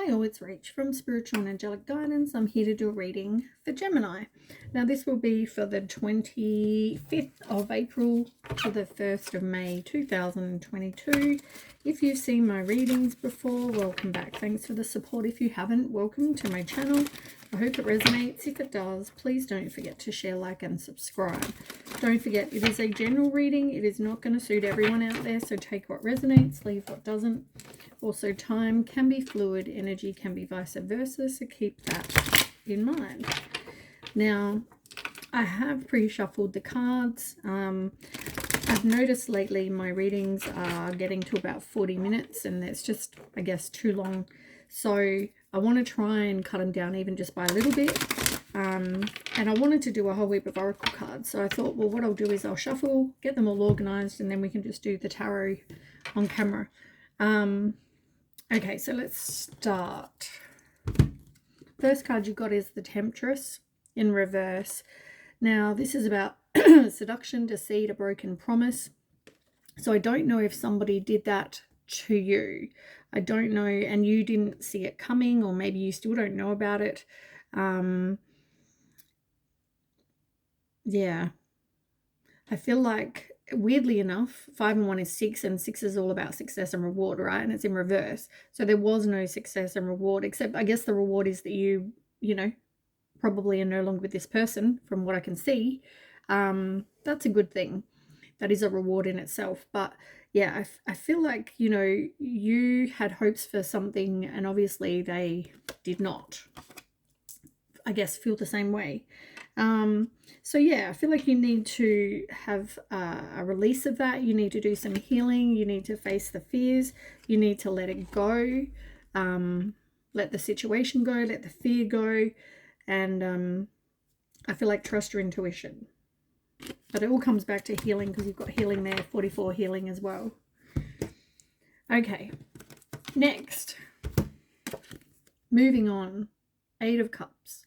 Hi all, it's Rach from Spiritual and Angelic Guidance. I'm here to do a reading for Gemini. Now this will be for the 25th of April to the 1st of May 2022. If you've seen my readings before, welcome back. Thanks for the support. If you haven't, welcome to my channel. I hope it resonates. If it does, please don't forget to share, like and subscribe. Don't forget, it is a general reading. It is not going to suit everyone out there, so take what resonates, leave what doesn't. Also, time can be fluid, energy can be vice versa, so keep that in mind. Now, I have pre-shuffled the cards. I've noticed lately my readings are getting to about 40 minutes, and that's just, I guess, too long. So I want to try and cut them down even just by a little bit. And I wanted to do a whole heap of oracle cards. So I thought, well, what I'll do is I'll shuffle, get them all organized, and then we can just do the tarot on camera. Okay, so let's start. First card you got is the Temptress in reverse. Now, this is about seduction, deceit, a broken promise. So I don't know if somebody did that to you. I don't know, and you didn't see it coming, or maybe you still don't know about it. Yeah. I feel like, weirdly enough, 5 and 1 is 6, and 6 is all about success and reward, right? And it's in reverse. So there was no success and reward, except I guess the reward is that you know, probably are no longer with this person, from what I can see. That's a good thing. That is a reward in itself. But yeah, I feel like, you know, you had hopes for something, and obviously they did not, I guess, feel the same way. So yeah, I feel like you need to have a release of that. You need to do some healing. You need to face the fears. You need to let it go. Let the situation go. Let the fear go. And I feel like trust your intuition. But it all comes back to healing, because you've got healing there, 44 healing as well. Okay, next. Moving on, 8 of Cups.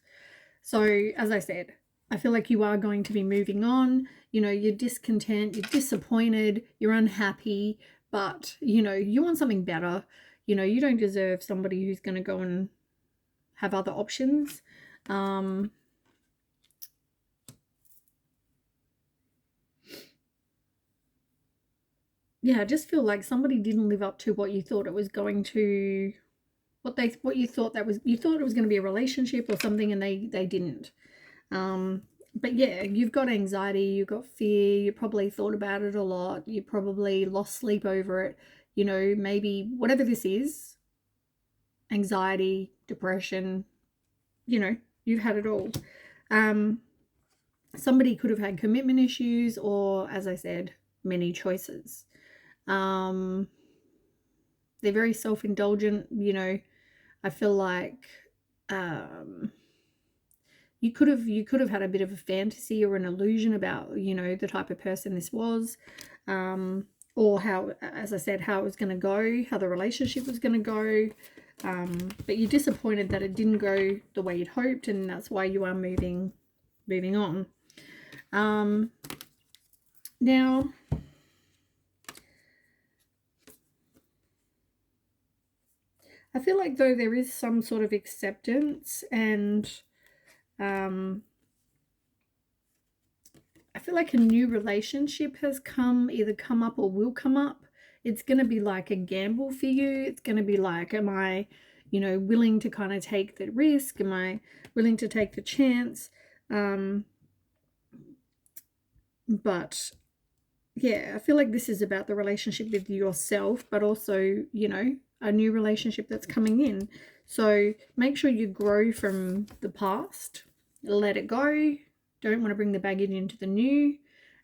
So, as I said, I feel like you are going to be moving on. You know, you're discontent, you're disappointed, you're unhappy, but, you know, you want something better. You know, you don't deserve somebody who's going to go and have other options. Yeah, I just feel like somebody didn't live up to what you thought it was going to, what you thought that was, you thought it was going to be a relationship or something, and they didn't. But yeah, you've got anxiety, you've got fear, you probably thought about it a lot, you probably lost sleep over it, you know, maybe whatever this is, anxiety, depression, you know, you've had it all. Somebody could have had commitment issues, or, as I said, many choices. They're very self-indulgent, you know. I feel like you could have had a bit of a fantasy or an illusion about, you know, the type of person this was, or how, as I said, how it was going to go, how the relationship was going to go, but you're disappointed that it didn't go the way you'd hoped, and that's why you are moving on. Now, I feel like, though, there is some sort of acceptance, and I feel like a new relationship has either come up or will come up. It's going to be like a gamble for you. It's going to be like, am I, you know, willing to kind of take the risk? Am I willing to take the chance? But yeah, I feel like this is about the relationship with yourself, but also, you know, a new relationship that's coming in. So make sure you grow from the past, let it go. Don't want to bring the baggage into the new.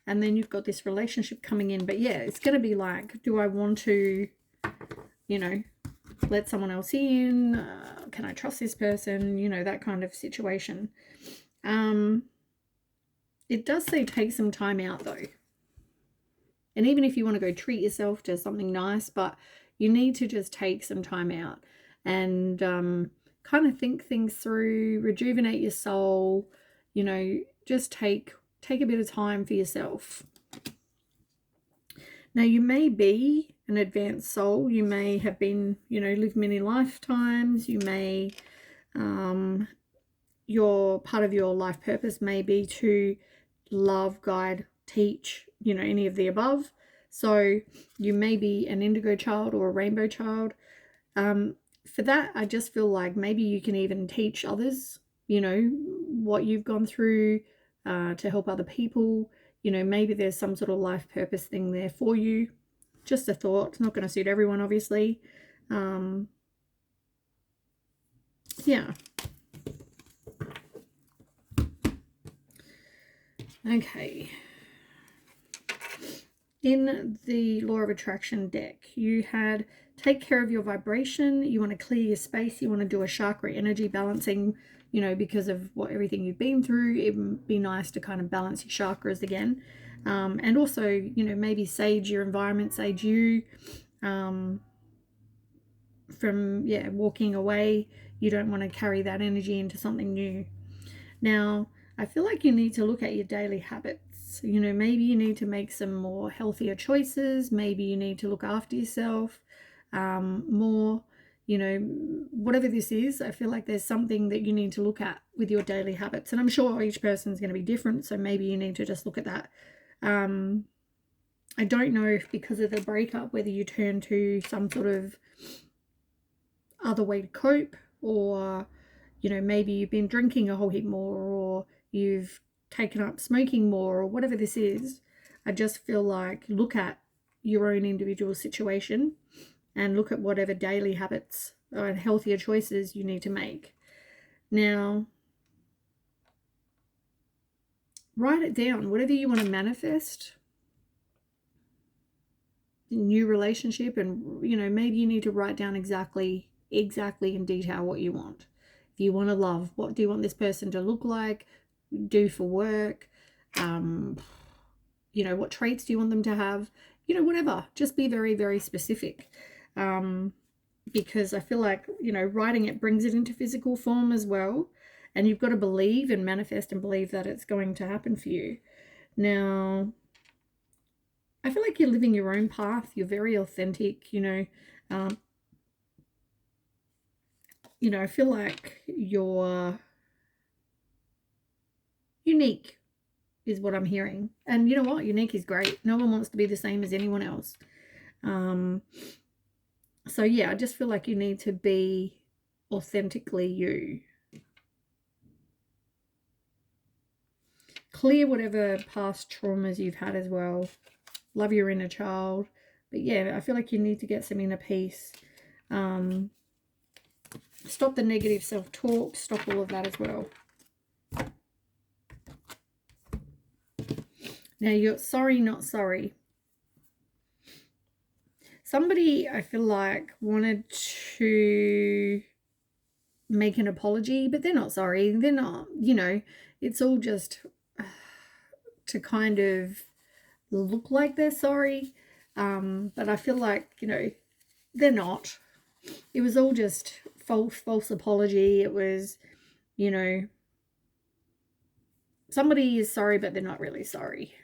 And then you've got this relationship coming in. But yeah, it's going to be like, do I want to, you know, let someone else in? Can I trust this person? You know, that kind of situation. It does say take some time out, though. And even if you want to go treat yourself to something nice, but you need to just take some time out and kind of think things through, rejuvenate your soul, you know, just take a bit of time for yourself. Now, you may be an advanced soul. You may have been, lived many lifetimes. You may, your part of your life purpose may be to love, guide, teach, any of the above. So you may be an indigo child or a rainbow child. For that, I just feel like maybe you can even teach others, what you've gone through to help other people. Maybe there's some sort of life purpose thing there for you. Just a thought. It's not going to suit everyone, obviously. Yeah. Okay. In the Law of Attraction deck, you had take care of your vibration. You want to clear your space. You want to do a chakra energy balancing, because of everything you've been through. It would be nice to kind of balance your chakras again. And also, maybe sage your environment, sage you from, walking away. You don't want to carry that energy into something new. Now, I feel like you need to look at your daily habits. Maybe you need to make some more healthier choices. Maybe you need to look after yourself more. Whatever this is, I feel like there's something that you need to look at with your daily habits. And I'm sure each person's going to be different, so maybe you need to just look at that. I don't know if because of the breakup, whether you turn to some sort of other way to cope, or maybe you've been drinking a whole heap more, or you've taken up smoking more, or whatever this is. I just feel like look at your own individual situation and look at whatever daily habits or healthier choices you need to make. Now, write it down. Whatever you want to manifest, new relationship, and maybe you need to write down exactly in detail what you want. If you want to love, what do you want this person to look like, do for work, what traits do you want them to have, whatever. Just be very, very specific, because I feel like writing it brings it into physical form as well, and you've got to believe and manifest and believe that it's going to happen for you. Now, I feel like you're living your own path. You're very authentic, I feel like you're unique is what I'm hearing. And you know what? Unique is great. No one wants to be the same as anyone else. So yeah, I just feel like you need to be authentically you. Clear whatever past traumas you've had as well. Love your inner child. But yeah, I feel like you need to get some inner peace. Stop the negative self-talk. Stop all of that as well. Now, you're sorry, not sorry. Somebody, I feel like, wanted to make an apology, but they're not sorry. They're not, it's all just to kind of look like they're sorry. But I feel like, they're not. It was all just false apology. It was, somebody is sorry, but they're not really sorry.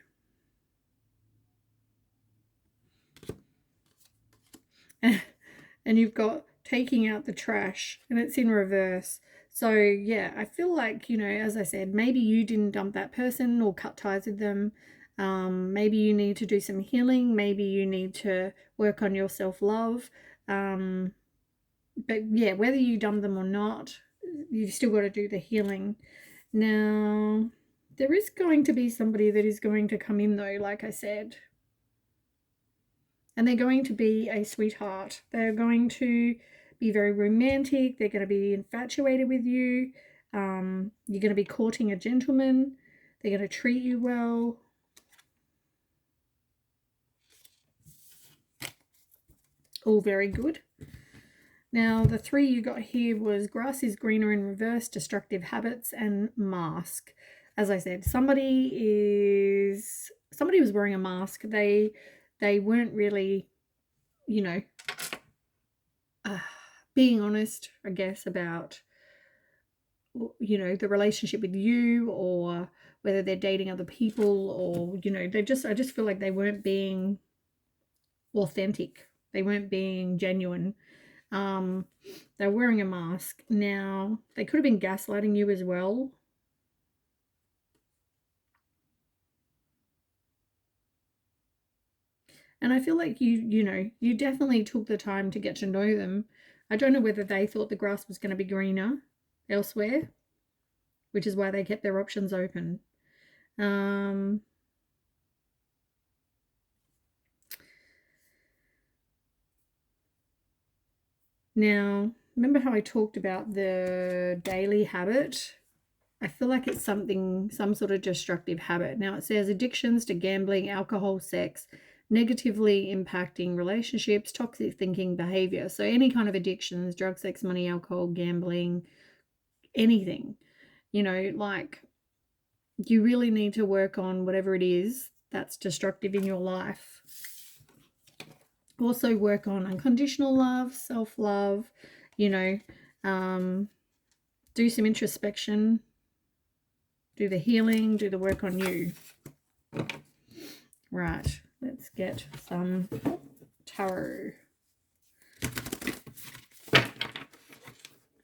And you've got taking out the trash, and it's in reverse. So yeah, I feel like, as I said, maybe you didn't dump that person or cut ties with them. Maybe you need to do some healing. Maybe you need to work on your self-love. But yeah, whether you dump them or not, you've still got to do the healing. Now, there is going to be somebody that is going to come in though, like I said. And they're going to be a sweetheart. They're going to be very romantic. They're going to be infatuated with you. You're going to be courting a gentleman. They're going to treat you well. All very good. Now, the 3 you got here was grass is greener in reverse, destructive habits, and mask. As I said, somebody was wearing a mask. They weren't really, being honest, I guess, about, the relationship with you, or whether they're dating other people, or, I just feel like they weren't being authentic. They weren't being genuine. They're wearing a mask. Now, they could have been gaslighting you as well. And I feel like you definitely took the time to get to know them. I don't know whether they thought the grass was going to be greener elsewhere, which is why they kept their options open. Now, remember how I talked about the daily habit? I feel like it's some sort of destructive habit. Now, it says addictions to gambling, alcohol, sex, negatively impacting relationships, toxic thinking, behavior. So any kind of addictions, drug, sex, money, alcohol, gambling, anything, like you really need to work on whatever it is that's destructive in your life. Also work on unconditional love, self-love, do some introspection, do the healing, do the work on you. Right, let's get some tarot.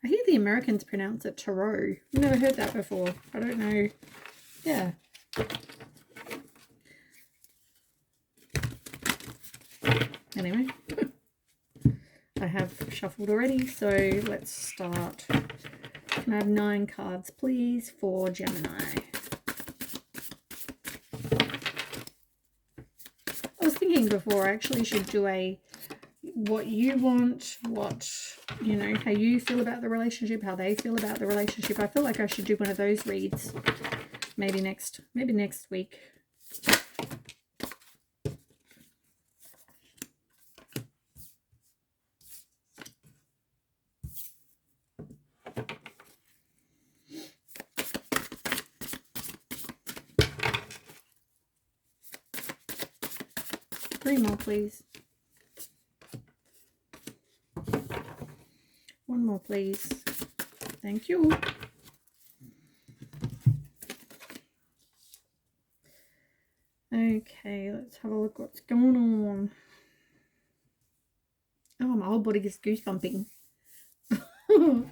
I hear the Americans pronounce it tarot. I've never heard that before. I don't know. Yeah. Anyway, I have shuffled already, so let's start. Can I have 9 cards, please, for Gemini? I was thinking before I actually should do a what you want, how you feel about the relationship, how they feel about the relationship. I feel like I should do one of those reads maybe next week. Three more, please. One more, please. Thank you. Okay, let's have a look what's going on. Oh, my whole body is goosebumping. Oh,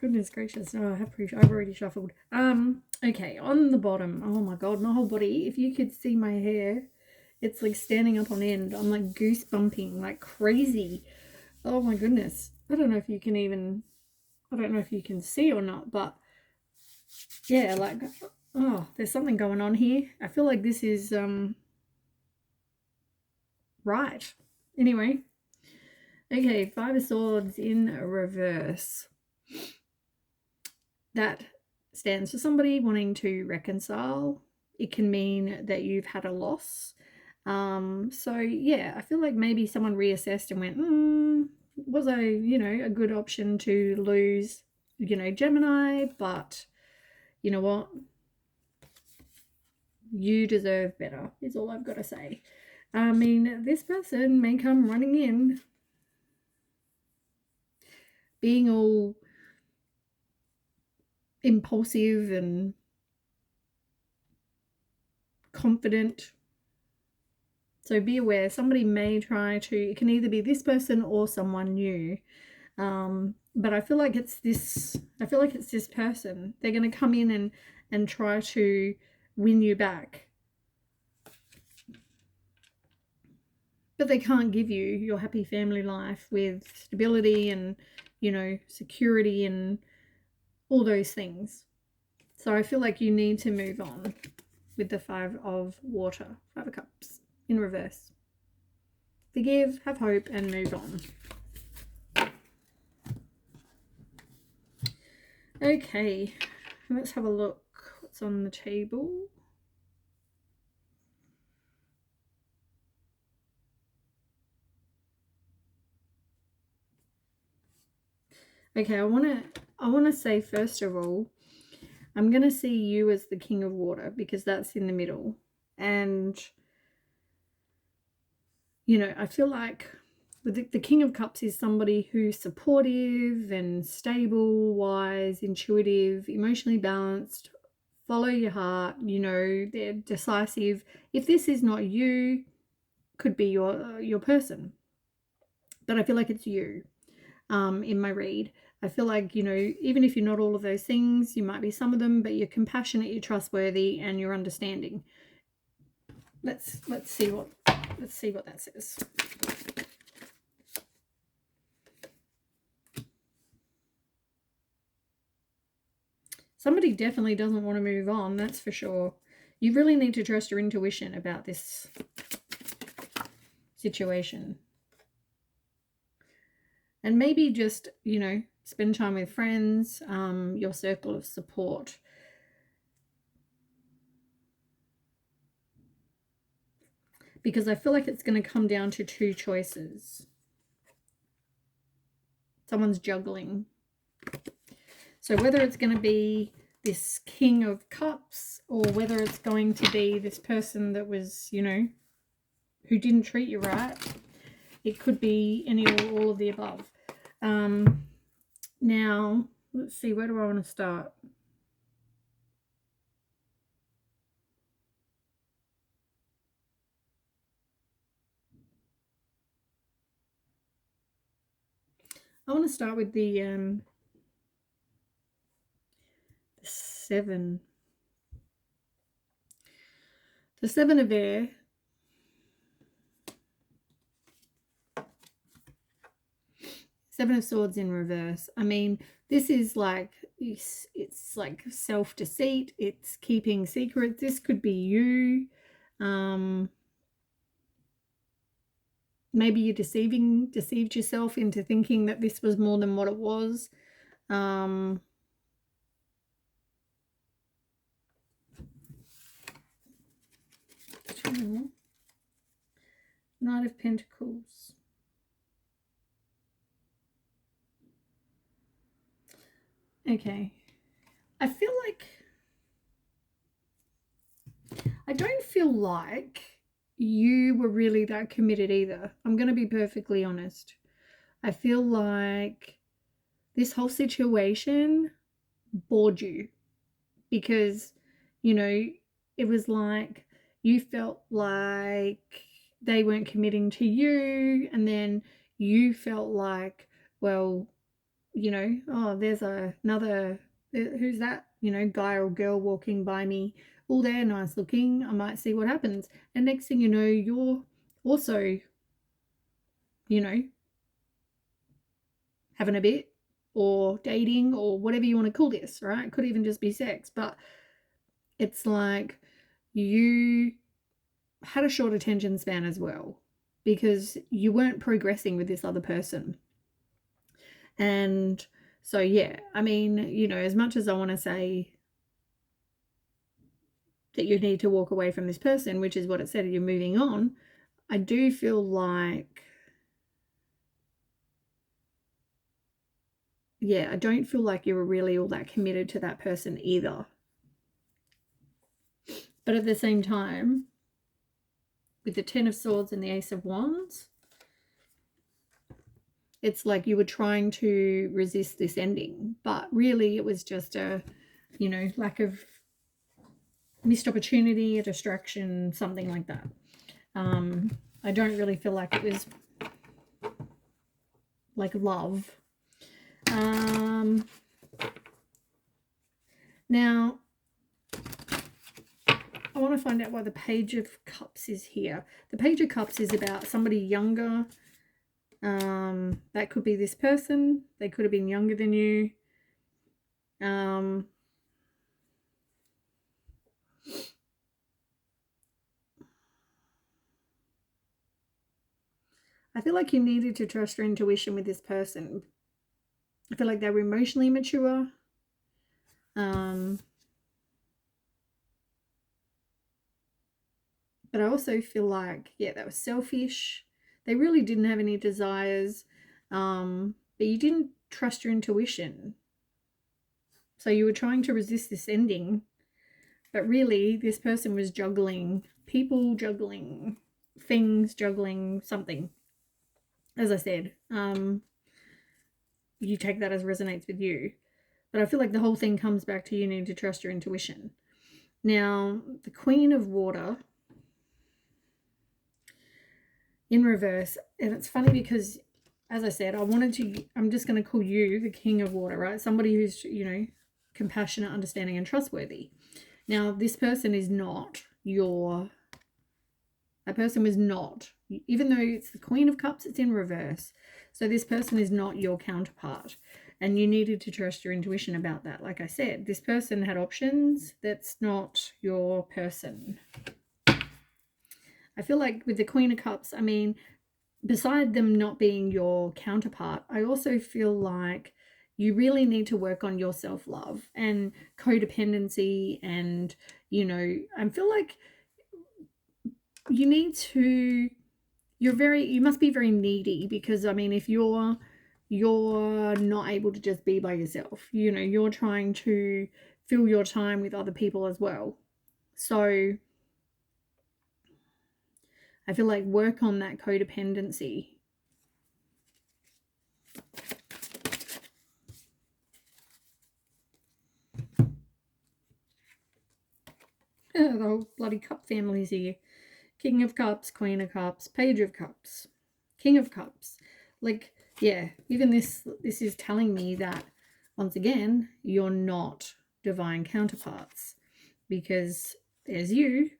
goodness gracious. Oh, I've already shuffled. Okay, on the bottom. Oh my god, my whole body. If you could see my hair, it's like standing up on end. I'm like goosebumping like crazy. Oh my goodness. I don't know if you can see or not, but yeah, like, oh, there's something going on here. I feel like this is right. Anyway. Okay, 5 of Swords in reverse. That stands for somebody wanting to reconcile. It can mean that you've had a loss. So yeah, I feel like maybe someone reassessed and went, was a good option to lose, Gemini, but you know what? You deserve better, is all I've got to say. I mean, this person may come running in being all impulsive and confident. So be aware, somebody may try to, it can either be this person or someone new. But I feel like it's this person. They're going to come in and try to win you back. But they can't give you your happy family life with stability and, security and all those things. So I feel like you need to move on with the 5 of water, 5 of cups in reverse. Forgive, have hope, and move on. Okay, let's have a look what's on the table. Okay, I want to say, first of all, I'm going to see you as the King of Water because that's in the middle. And, I feel like the King of Cups is somebody who's supportive and stable, wise, intuitive, emotionally balanced, follow your heart, they're decisive. If this is not you, could be your person. But I feel like it's you in my read. I feel like, you know, even if you're not all of those things, you might be some of them, but you're compassionate, you're trustworthy, and you're understanding. Let's see what that says. Somebody definitely doesn't want to move on, that's for sure. You really need to trust your intuition about this situation. And maybe just, you know, spend time with friends, your circle of support. Because I feel like it's going to come down to two choices. Someone's juggling. So whether it's going to be this King of Cups or whether it's going to be this person that was, you know, who didn't treat you right, it could be any or all of the above. Now, let's see, where do I want to start? I want to start with the 7. The 7 of air. Seven of Swords in reverse. I mean, this is like, it's like self-deceit. It's keeping secrets. This could be you. Maybe you deceived yourself into thinking that this was more than what it was. Knight of Pentacles. Okay. I don't feel like you were really that committed either. I'm going to be perfectly honest. I feel like this whole situation bored you because, you know, it was like you felt like they weren't committing to you, and then you felt like, well, you know, oh, there's another, who's that, you know, guy or girl walking by me. Oh, they're nice looking, I might see what happens. And next thing you know, you're also, you know, having a bit or dating or whatever you want to call this, right? It could even just be sex, but it's like you had a short attention span as well because you weren't progressing with this other person. And so, yeah, I mean, you know, as much as I want to say that you need to walk away from this person, which is what it said, you're moving on, I do feel like, yeah, I don't feel like you were really all that committed to that person either. But at the same time, with the 10 of Swords and the Ace of Wands, it's like you were trying to resist this ending, but really it was just a, you know, lack of missed opportunity, a distraction, something like that. I don't really feel like it was like love. Now, I want to find out why the Page of Cups is here. The Page of Cups is about somebody younger. That could be this person. They could have been younger than you. I feel like you needed to trust your intuition with this person. I feel like they were emotionally mature. But I also feel like, yeah, they were selfish. They really didn't have any desires. But you didn't trust your intuition. So you were trying to resist this ending. But really, this person was juggling people, juggling things, juggling something. As I said, you take that as resonates with you. But I feel like the whole thing comes back to you needing to trust your intuition. Now, the Queen of Water. in reverse. And it's funny because, as I said, I'm just going to call you the king of water, right? Somebody who's, compassionate, understanding, and trustworthy. Now, this person is not that person is not, even though it's the Queen of Cups, it's in reverse. So this person is not your counterpart. And you needed to trust your intuition about that. Like I said, this person had options. That's not your person. I feel like with the Queen of Cups, I mean, beside them not being your counterpart, I also feel like you really need to work on your self-love and codependency. And, I feel like you need to, you must be very needy, because I mean, if you're not able to just be by yourself, you're trying to fill your time with other people as well. So I feel like work on that codependency. The whole bloody cup family's here. King of Cups, Queen of Cups, Page of Cups, King of Cups. Like, yeah, even this is telling me that, once again, you're not divine counterparts, because there's you,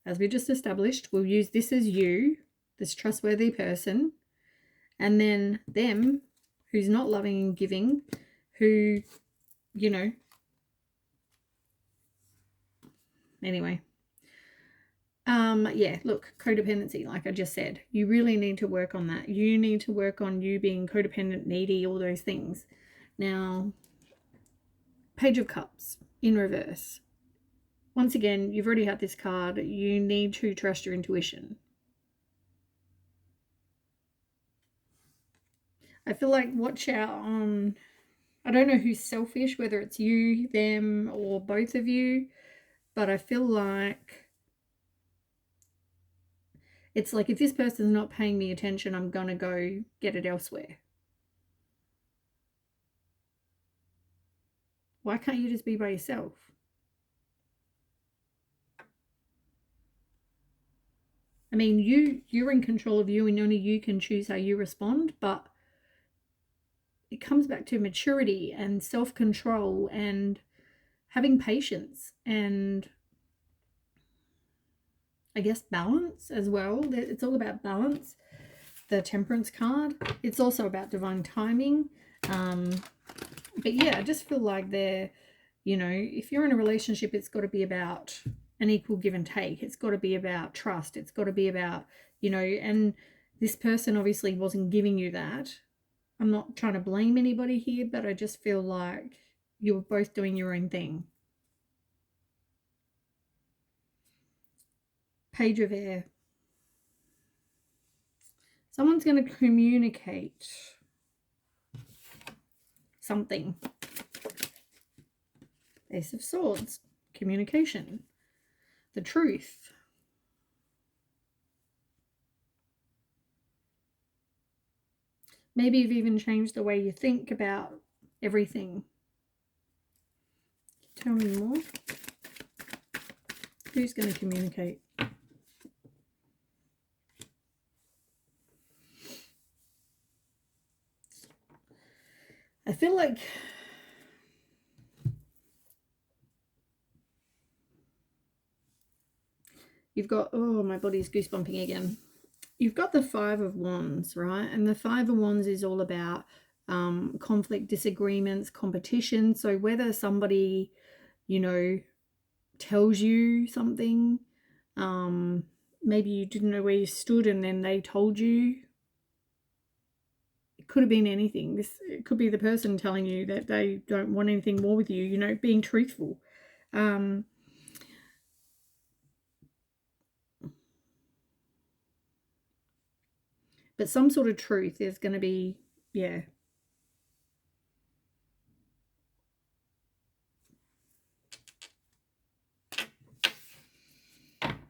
as we just established. We'll use this as you, this trustworthy person, and then them, who's not loving and giving, who, anyway. Yeah, look, codependency, like I just said, you really need to work on that. You need to work on you being codependent, needy, all those things. Now, Page of Cups in reverse. Once again, you've already had this card. You need to trust your intuition. I feel like watch out on, I don't know who's selfish, whether it's you, them, or both of you, but I feel like it's like, if this person's not paying me attention, I'm going to go get it elsewhere. Why can't you just be by yourself? I mean, you're in control of you, and only you can choose how you respond, but it comes back to maturity and self-control and having patience, and I guess balance as well. It's all about balance. The Temperance card, it's also about divine timing. But yeah, I just feel like if you're in a relationship, it's got to be about an equal give and take. It's got to be about trust. It's got to be about, and this person obviously wasn't giving you that. I'm not trying to blame anybody here, but I just feel like you were both doing your own thing. Page of Air. Someone's going to communicate something. Ace of Swords. Communication. The truth. Maybe you've even changed the way you think about everything. Tell me more. Who's going to communicate? I feel like you've got, oh, my body's goosebumping again. You've got the Five of Wands, right? And the Five of Wands is all about conflict, disagreements, competition. So whether somebody, tells you something, maybe you didn't know where you stood and then they told you. It could have been anything. It could be the person telling you that they don't want anything more with you, being truthful. But some sort of truth is going to be, yeah.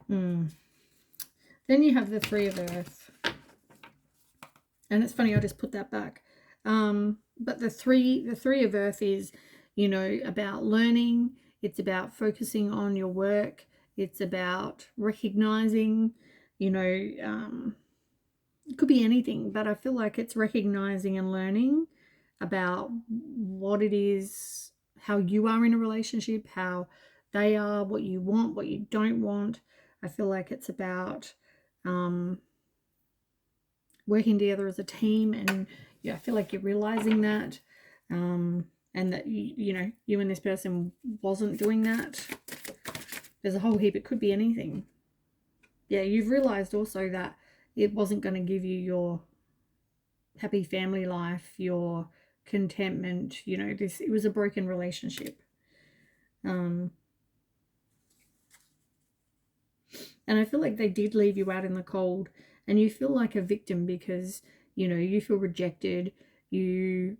Then you have the Three of Earth. And it's funny, I just put that back. But the three of Earth is, about learning. It's about focusing on your work. It's about recognizing, It could be anything, but I feel like it's recognizing and learning about what it is, how you are in a relationship, how they are, what you want, what you don't want. I feel like it's about working together as a team, and yeah, I feel like you're realizing that, and that you and this person wasn't doing that. There's a whole heap. It could be anything. Yeah, you've realized also that it wasn't going to give you your happy family life, your contentment. This, it was a broken relationship. And I feel like they did leave you out in the cold, and you feel like a victim because you feel rejected, you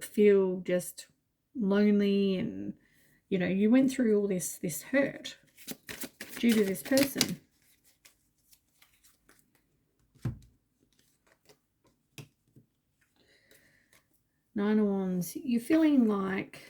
feel just lonely, and you went through all this hurt due to this person. Nine of Wands, you're feeling like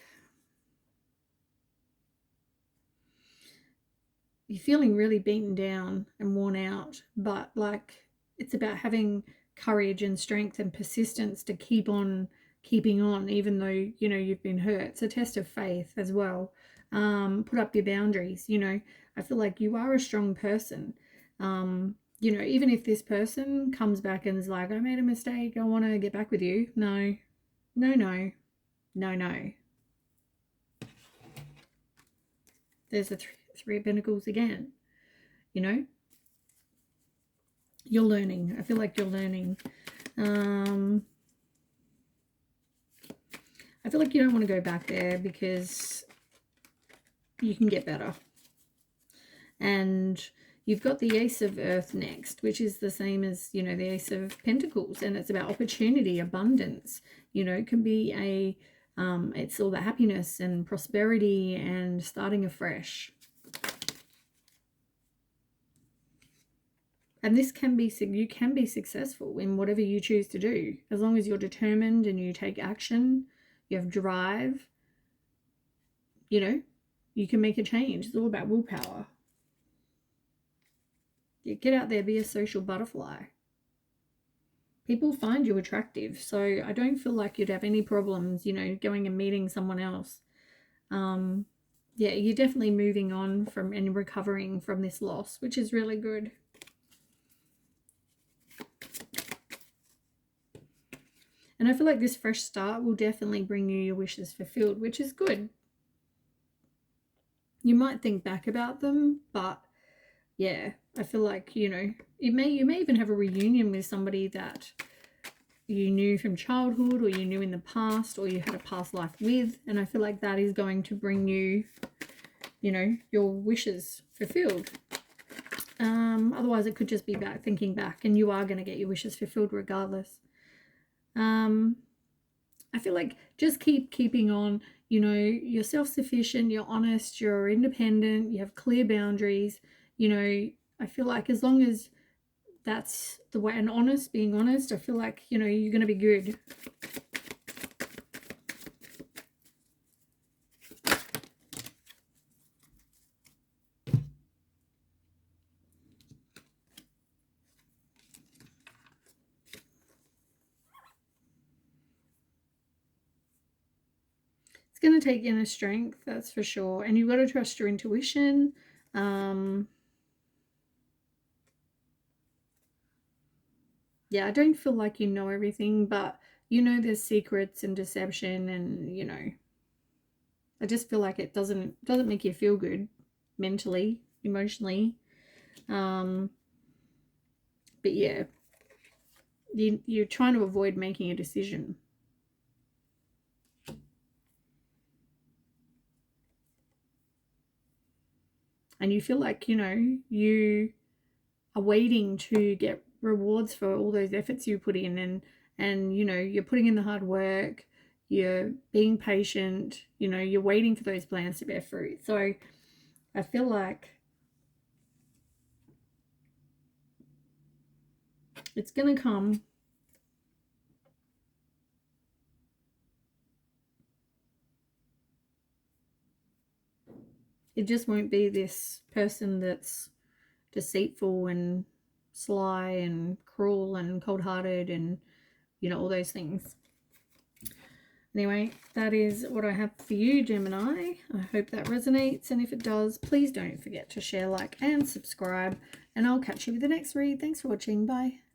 you're feeling really beaten down and worn out, but like it's about having courage and strength and persistence to keep on keeping on, even though you've been hurt. It's a test of faith as well. Put up your boundaries. I feel like you are a strong person. Even if this person comes back and is like, I made a mistake, I want to get back with you. No, no, no, no, no. There's the three of Pentacles again. You're learning. I feel like you're learning. I feel like you don't want to go back there because you can get better. And you've got the Ace of Earth next, which is the same as, the Ace of Pentacles. And it's about opportunity, abundance. It can be it's all the happiness and prosperity and starting afresh. And this can be, you can be successful in whatever you choose to do. As long as you're determined and you take action, you have drive, you can make a change. It's all about willpower. Yeah, get out there, be a social butterfly. People find you attractive, so I don't feel like you'd have any problems, going and meeting someone else. Yeah, you're definitely moving on from and recovering from this loss, which is really good. And I feel like this fresh start will definitely bring you your wishes fulfilled, which is good. You might think back about them, but yeah, I feel like, you may even have a reunion with somebody that you knew from childhood, or you knew in the past, or you had a past life with, and I feel like that is going to bring you, your wishes fulfilled. Otherwise it could just be about thinking back, and you are going to get your wishes fulfilled regardless. I feel like just keeping on. You're self-sufficient, you're honest, you're independent, you have clear boundaries. I feel like as long as that's the way, and being honest, I feel like, you're going to be good. It's going to take inner strength, that's for sure. And you've got to trust your intuition. Yeah, I don't feel like you know everything, but there's secrets and deception, and I just feel like it doesn't make you feel good mentally, emotionally. But yeah, you're trying to avoid making a decision. And you feel like, you are waiting to get rewards for all those efforts you put in, and you're putting in the hard work, you're being patient, you're waiting for those plans to bear fruit. So I feel like it's going to come. It just won't be this person that's deceitful and sly and cruel and cold-hearted and, you know, all those things. Anyway, that is what I have for you, Gemini. I hope that resonates, and if it does, please don't forget to share, like, and subscribe, and I'll catch you with the next read. Thanks for watching. Bye.